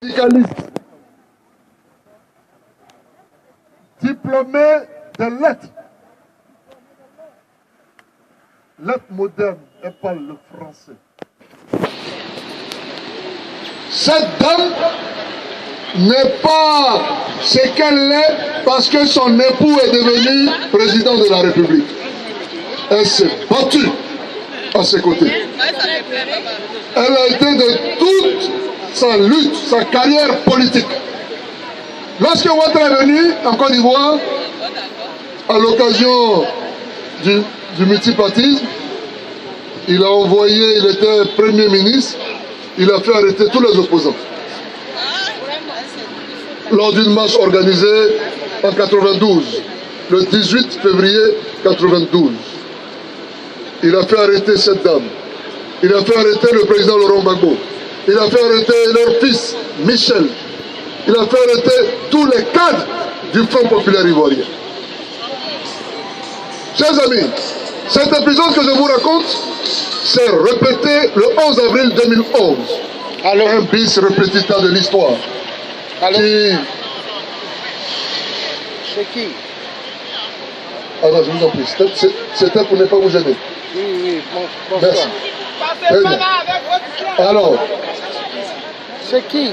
syndicaliste, diplômé de lettres modernes, elle parle le français. Cette dame n'est pas ce qu'elle est parce que son époux est devenu président de la République. Elle s'est battue à ses côtés. Elle a été de toute sa lutte, sa carrière politique. Lorsque Ouattara est venu en Côte d'Ivoire, à l'occasion du multipartisme, il a envoyé, il était Premier ministre, il a fait arrêter tous les opposants. Lors d'une marche organisée en 92, le 18 février 92. Il a fait arrêter cette dame. Il a fait arrêter le président Laurent Gbagbo. Il a fait arrêter leur fils, Michel. Il a fait arrêter tous les cadres du Front populaire ivoirien. Chers amis, cet épisode que je vous raconte s'est répété le 11 avril 2011. Allô? Un bis repetita de l'histoire. C'est qui? Alors, je vous en prie, c'était pour ne pas vous gêner. Oui, bonsoir. Merci. Très bien. Alors, c'est qui?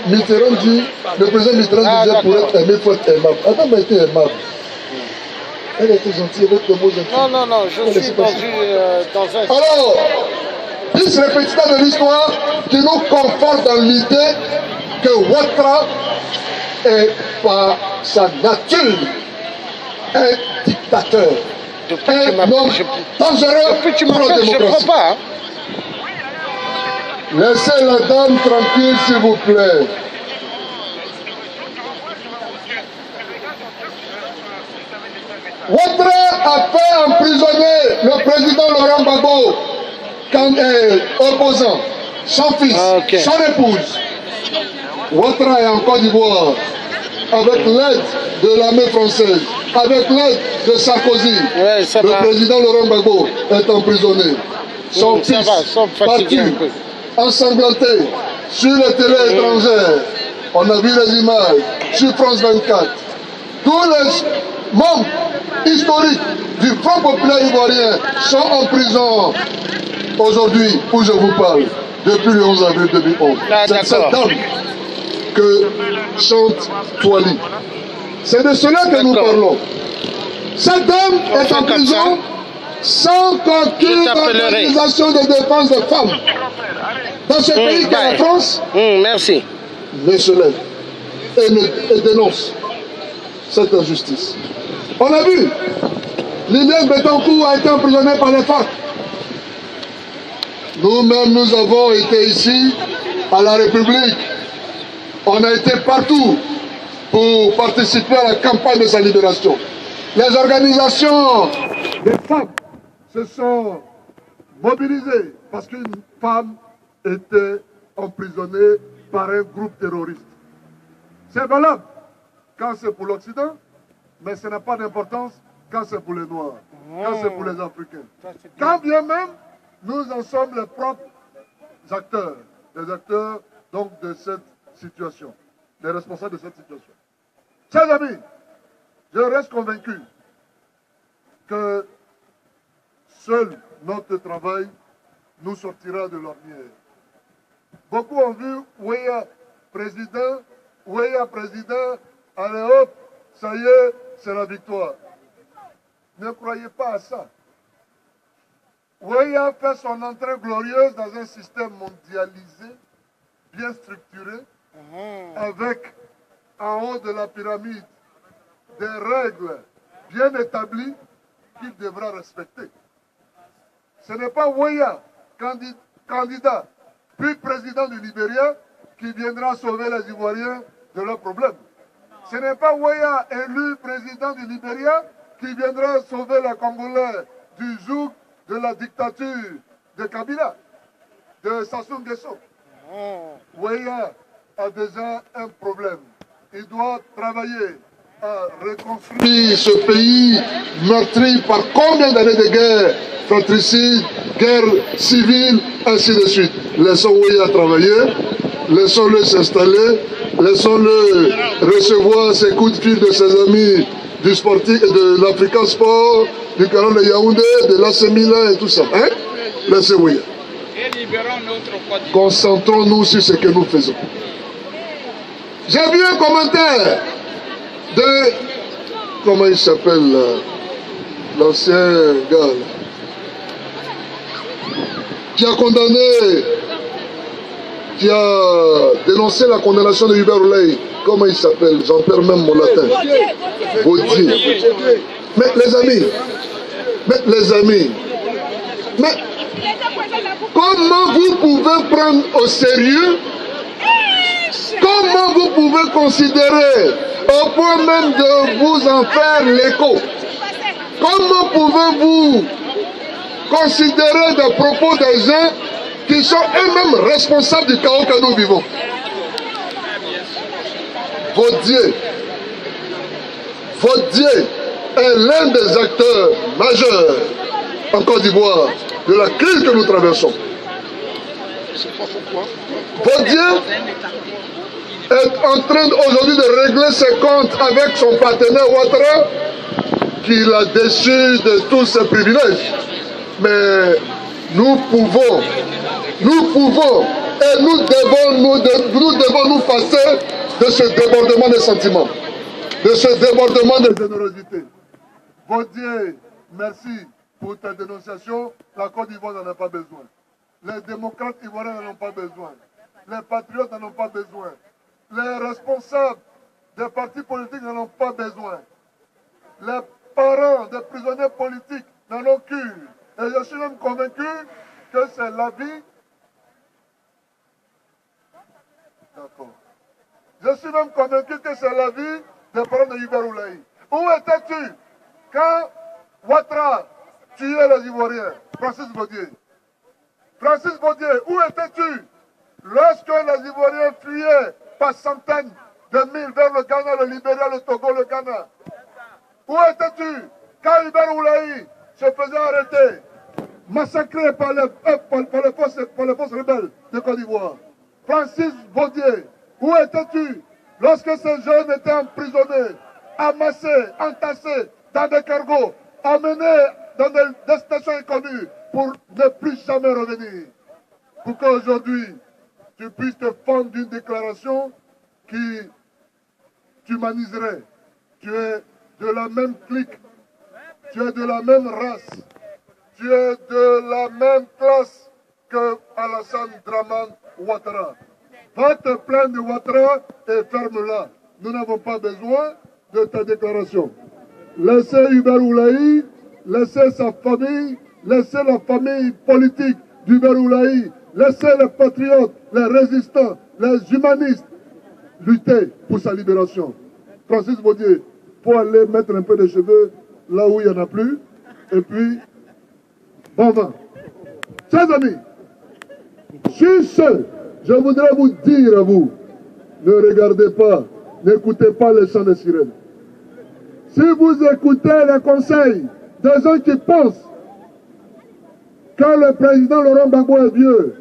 Mitterrand dit, le président Mitterrand disait pour être aimé, il faut être aimable. Adam a été aimable. Elle était gentille avec le mot gentil. Non, je suis dans un... Alors, bis repetita de l'histoire qui nous conforte dans l'idée que Ouattara est par sa nature un dictateur. Un homme dangereux pour la démocratie. Je ne crois pas. Laissez la dame tranquille, s'il vous plaît. Ouattara a fait emprisonner le président Laurent Gbagbo, opposant, son fils, son épouse. Ouattara est en Côte d'Ivoire avec l'aide de l'armée française, avec l'aide de Sarkozy. Le président Laurent Gbagbo est emprisonné. Son fils battu, ensanglanté sur les télés étrangères. On a vu les images sur France 24. Tous les membres historiques du Front populaire ivoirien sont en prison aujourd'hui où je vous parle, depuis le 11 avril 2011. C'est cette dame que chante Touali. C'est de cela que nous parlons. Cette dame est en prison sans qu'aucune organisation de défense des femmes dans ce pays qu'est la France merci. ne se lève et dénonce cette injustice. On a vu, Liliane Bettencourt a été emprisonnée par les FARC. Nous-mêmes, nous avons été ici à la République. On a été partout pour participer à la campagne de sa libération. Les organisations des femmes se sont mobilisées parce qu'une femme était emprisonnée par un groupe terroriste. C'est valable quand c'est pour l'Occident, mais ça n'a pas d'importance quand c'est pour les Noirs, quand c'est pour les Africains. Quand bien même, nous en sommes les propres acteurs, les acteurs donc de cette situation, les responsables de cette situation. Chers amis, je reste convaincu que seul notre travail nous sortira de l'ornière. Beaucoup ont vu Ouéa président, allez hop, ça y est, c'est la victoire. Ne croyez pas à ça. Ouéa fait son entrée glorieuse dans un système mondialisé, bien structuré, avec en haut de la pyramide des règles bien établies qu'il devra respecter. Ce n'est pas Ouéa, candidat, puis président du Libéria, qui viendra sauver les Ivoiriens de leurs problèmes. Ce n'est pas Ouéa, élu président du Libéria, qui viendra sauver les Congolais du joug de la dictature de Kabila, de Sassou Nguesso. Ouéa a déjà un problème. Il doit travailler à reconstruire ce pays meurtri par combien d'années de guerre fratricide, guerre civile, ainsi de suite. Laissons Ouéa travailler. laissons-le s'installer, laissons-le recevoir ses coups de fil de ses amis du sportif, de l'African Sport, du Caron de Yaoundé, de l'AC Milan et tout ça. Hein? Laissez-moi. Concentrons-nous sur ce que nous faisons. J'ai vu un commentaire de... Comment il s'appelle l'ancien gars là, qui a condamné, qui a dénoncé la condamnation de Hubert Oulaï. Comment il s'appelle? J'en perds même mon latin. Baudier. Mais les amis, comment vous pouvez prendre au sérieux, comment vous pouvez considérer, au point même de vous en faire l'écho, comment pouvez-vous considérer des propos des gens qui sont eux-mêmes responsables du chaos que nous vivons? Baudier est l'un des acteurs majeurs en Côte d'Ivoire de la crise que nous traversons. Baudier est en train aujourd'hui de régler ses comptes avec son partenaire Ouattara, qui l'a déchu de tous ses privilèges. Mais nous pouvons et nous devons nous passer de ce débordement des sentiments, de ce débordement de générosité. Baudier, merci pour ta dénonciation. La Côte d'Ivoire n'en a pas besoin. Les démocrates ivoiriens n'en ont pas besoin. Les patriotes n'en ont pas besoin. Les responsables des partis politiques n'en ont pas besoin. Les parents des prisonniers politiques n'en ont qu'une. Et je suis même convaincu que c'est l'avis. D'accord. Je suis même convaincu que c'est l'avis des parents de Hubert Oulaï. Où étais-tu quand Ouattara tuait les Ivoiriens? Francis Baudier. Francis Baudier, où étais-tu lorsque les Ivoiriens fuyaient par centaines de mille vers le Ghana, le Libéria, le Togo, le Ghana? Où étais-tu quand Hubert Oulaï se faisait arrêter, massacré par les forces rebelles de Côte d'Ivoire? Francis Baudier, où étais-tu lorsque ces jeunes étaient emprisonnés, amassés, entassés dans des cargos, emmenés dans des destinations inconnues pour ne plus jamais revenir? Pour qu'aujourd'hui, tu puisses te fendre d'une déclaration qui t'humaniserait. Tu es de la même clique, tu es de la même race, tu es de la même classe que Alassane Dramane Ouattara. Va te plaindre de Ouattara et ferme-la. Nous n'avons pas besoin de ta déclaration. Laissez Hubert Oulaï, laissez sa famille, laissez la famille politique d'Hubert Oulaï, laissez les patriotes, les résistants, les humanistes lutter pour sa libération. Francis Baudier, pour aller mettre un peu de cheveux là où il n'y en a plus, et puis, bon vent. Chers amis, sur ce, je voudrais vous dire à vous, ne regardez pas, n'écoutez pas les chants des sirènes. Si vous écoutez les conseils des gens qui pensent que le président Laurent Gbagbo est vieux,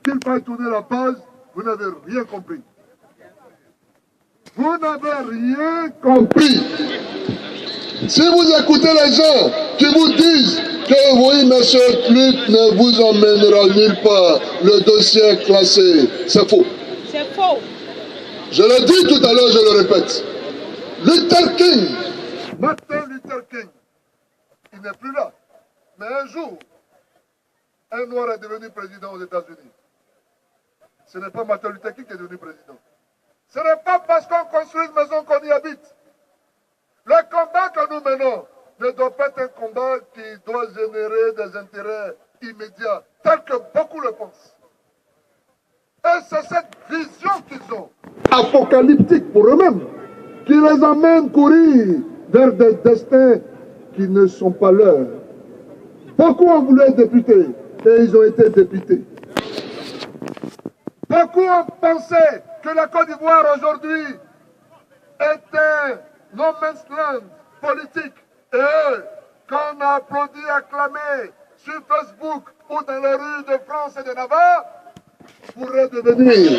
qu'il faille tourner la page, vous n'avez rien compris. Vous n'avez rien compris. Si vous écoutez les gens qui vous disent que oui, monsieur Luc ne vous emmènera nulle part, le dossier est classé, c'est faux. C'est faux. Je l'ai dit tout à l'heure, je le répète. Luther King, Martin Luther King, il n'est plus là. Mais un jour, un noir est devenu président aux États-Unis. Ce n'est pas Martin Luther King qui est devenu président. Ce n'est pas parce qu'on construit une maison qu'on y habite. Le combat que nous menons ne doit pas être un combat qui doit générer des intérêts immédiats, tel que beaucoup le pensent. Et c'est cette vision qu'ils ont, apocalyptique pour eux-mêmes, qui les amène courir vers des destins qui ne sont pas leurs. Beaucoup ont voulu être députés et ils ont été députés. Beaucoup ont pensé que la Côte d'Ivoire aujourd'hui était no man's land politique. Et eux, qu'on a applaudi, acclamé sur Facebook ou dans les rues de France et de Navarre, pourraient devenir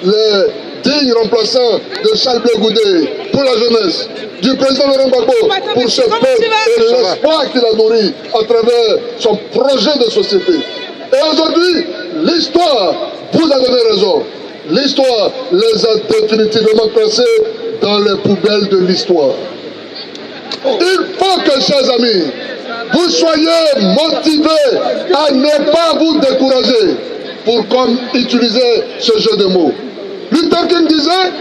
les dignes remplaçants de Charles Blé Goudé pour la jeunesse, du président Laurent Gbagbo pour ce peuple et l'espoir qu'il a nourri à travers son projet de société. Et aujourd'hui, l'histoire vous a donné raison. L'histoire les a définitivement placés dans les poubelles de l'histoire. Il faut que, chers amis, vous soyez motivés à ne pas vous décourager pour comme utiliser ce jeu de mots. Luther King disait,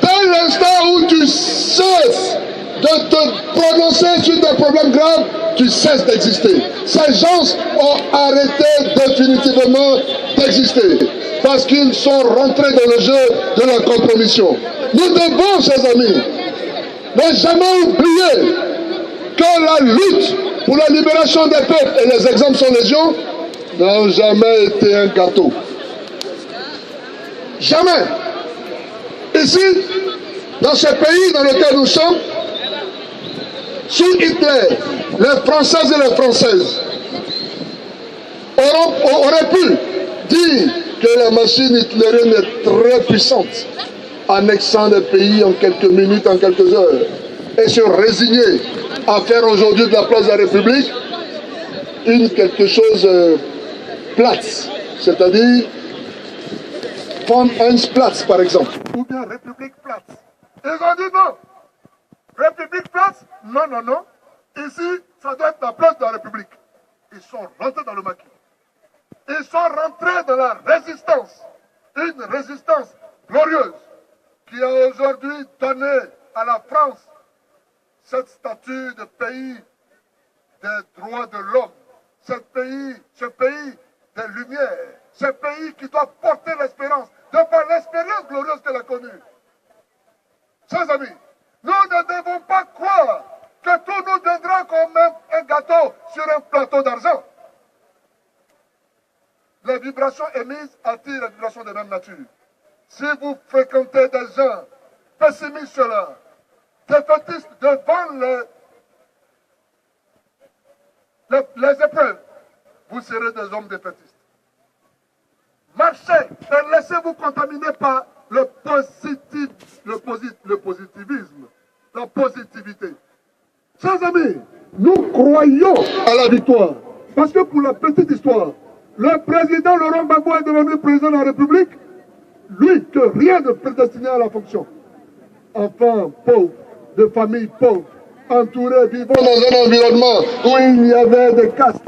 dès l'instant où tu cesses de te prononcer sur des problèmes graves, tu cesses d'exister. Ces gens ont arrêté définitivement d'exister parce qu'ils sont rentrés dans le jeu de la compromission. Nous devons, chers amis, ne jamais oublier que la lutte pour la libération des peuples, et les exemples sont légion, n'ont jamais été un gâteau. Jamais. Ici, dans ce pays dans lequel nous sommes, sous Hitler, les Françaises et les Françaises auraient pu dire que la machine hitlérienne est très puissante, annexant des pays en quelques minutes, en quelques heures, et se résigner à faire aujourd'hui de la place de la République quelque chose plate, c'est-à-dire von Heinz-Platz par exemple, ou bien République plate. Ils ont dit non. République place? Non, non, non. Ici, ça doit être la place de la République. Ils sont rentrés dans le maquis. Ils sont rentrés dans la résistance. Une résistance glorieuse qui a aujourd'hui donné à la France cette statut de pays des droits de l'homme. Ce pays des lumières. Ce pays qui doit porter l'espérance, de par l'expérience glorieuse qu'elle a connue. Chers amis, nous ne devons pas croire que tout nous donnera comme un gâteau sur un plateau d'argent. Les vibrations émises attirent les vibrations de même nature. Si vous fréquentez des gens pessimistes sur l'art, défaitistes devant les épreuves, vous serez des hommes défaitistes. Marchez et laissez-vous contaminer par le positivisme, la positivité. Chers amis, nous croyons à la victoire. Parce que pour la petite histoire, le président Laurent Gbagbo est devenu président de la République, lui que rien ne prédestinait à la fonction. Enfant pauvre, de famille pauvre, entouré, vivant dans un environnement où il y avait des castes,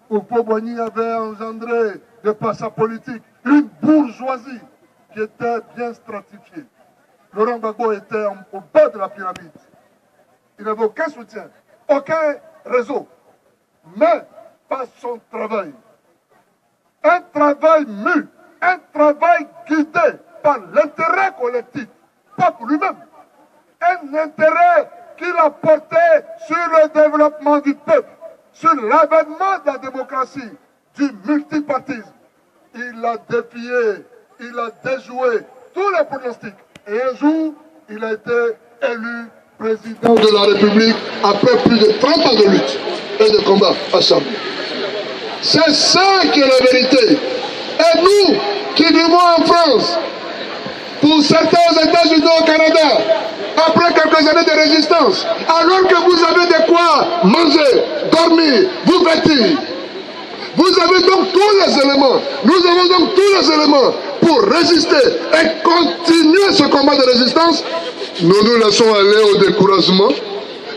où Fauboigny avait engendré, de par sa politique, une bourgeoisie qui était bien stratifiée. Laurent Gbagbo était au bas de la pyramide. Il n'avait aucun soutien, aucun réseau, mais par son travail. Un travail mu, un travail guidé par l'intérêt collectif, pas pour lui-même. Un intérêt qu'il a porté sur le développement du peuple, sur l'avènement de la démocratie, du multipartisme. Il a défié, il a déjoué tous les pronostics. Et un jour, il a été élu président de la République après plus de 30 ans de lutte et de combat acharné. C'est ça qui est la vérité. Et nous, qui vivons en France, pour certains aux États-Unis, au Canada, après quelques années de résistance, alors que vous avez de quoi manger, dormir, vous vêtir, vous avez donc tous les éléments, nous avons donc tous les éléments pour résister et continuer ce combat de résistance. Nous nous laissons aller au découragement,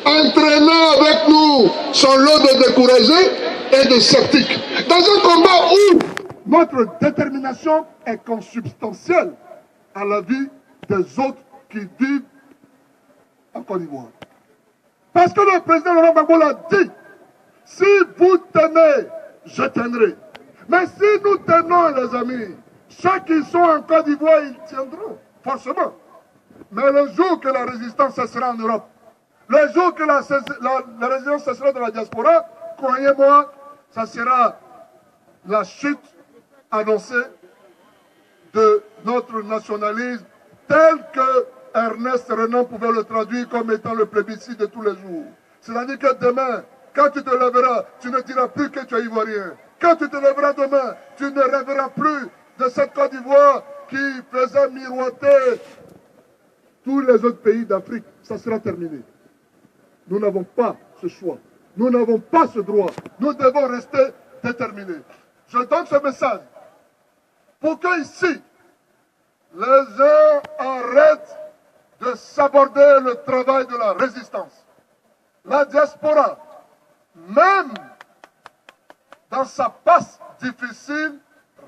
entraînant avec nous son lot de découragés et de sceptiques. Dans un combat où notre détermination est consubstantielle à la vie des autres qui vivent en Côte d'Ivoire. Parce que le président Laurent Gbagbo l'a dit, si vous tenez, je tiendrai. Mais si nous tenons, les amis, ceux qui sont en Côte d'Ivoire, ils tiendront, forcément. Mais le jour que la résistance cessera en Europe, le jour que la résistance cessera dans la diaspora, croyez-moi, ça sera la chute annoncée de notre nationalisme tel que Ernest Renan pouvait le traduire comme étant le plébiscite de tous les jours. C'est-à-dire que demain, quand tu te lèveras, tu ne diras plus que tu es ivoirien. Quand tu te lèveras demain, tu ne rêveras plus de cette Côte d'Ivoire qui faisait miroiter tous les autres pays d'Afrique, ça sera terminé. Nous n'avons pas ce choix. Nous n'avons pas ce droit. Nous devons rester déterminés. Je donne ce message pour que ici, les gens arrêtent de saborder le travail de la résistance. La diaspora, même dans sa passe difficile,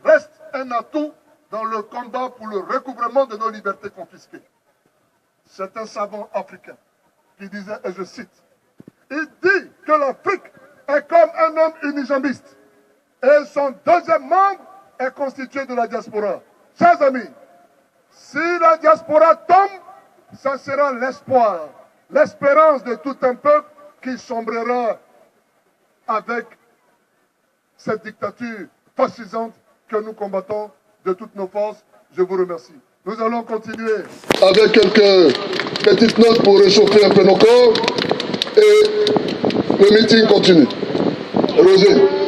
reste un atout dans le combat pour le recouvrement de nos libertés confisquées. C'est un savant africain qui disait, et je cite, il dit que l'Afrique est comme un homme unijambiste et son deuxième membre est constitué de la diaspora. Chers amis, si la diaspora tombe, ça sera l'espoir, l'espérance de tout un peuple qui sombrera avec cette dictature fascisante que nous combattons de toutes nos forces. Je vous remercie. Nous allons continuer avec quelques petites notes pour réchauffer un peu nos corps et le meeting continue. Roger.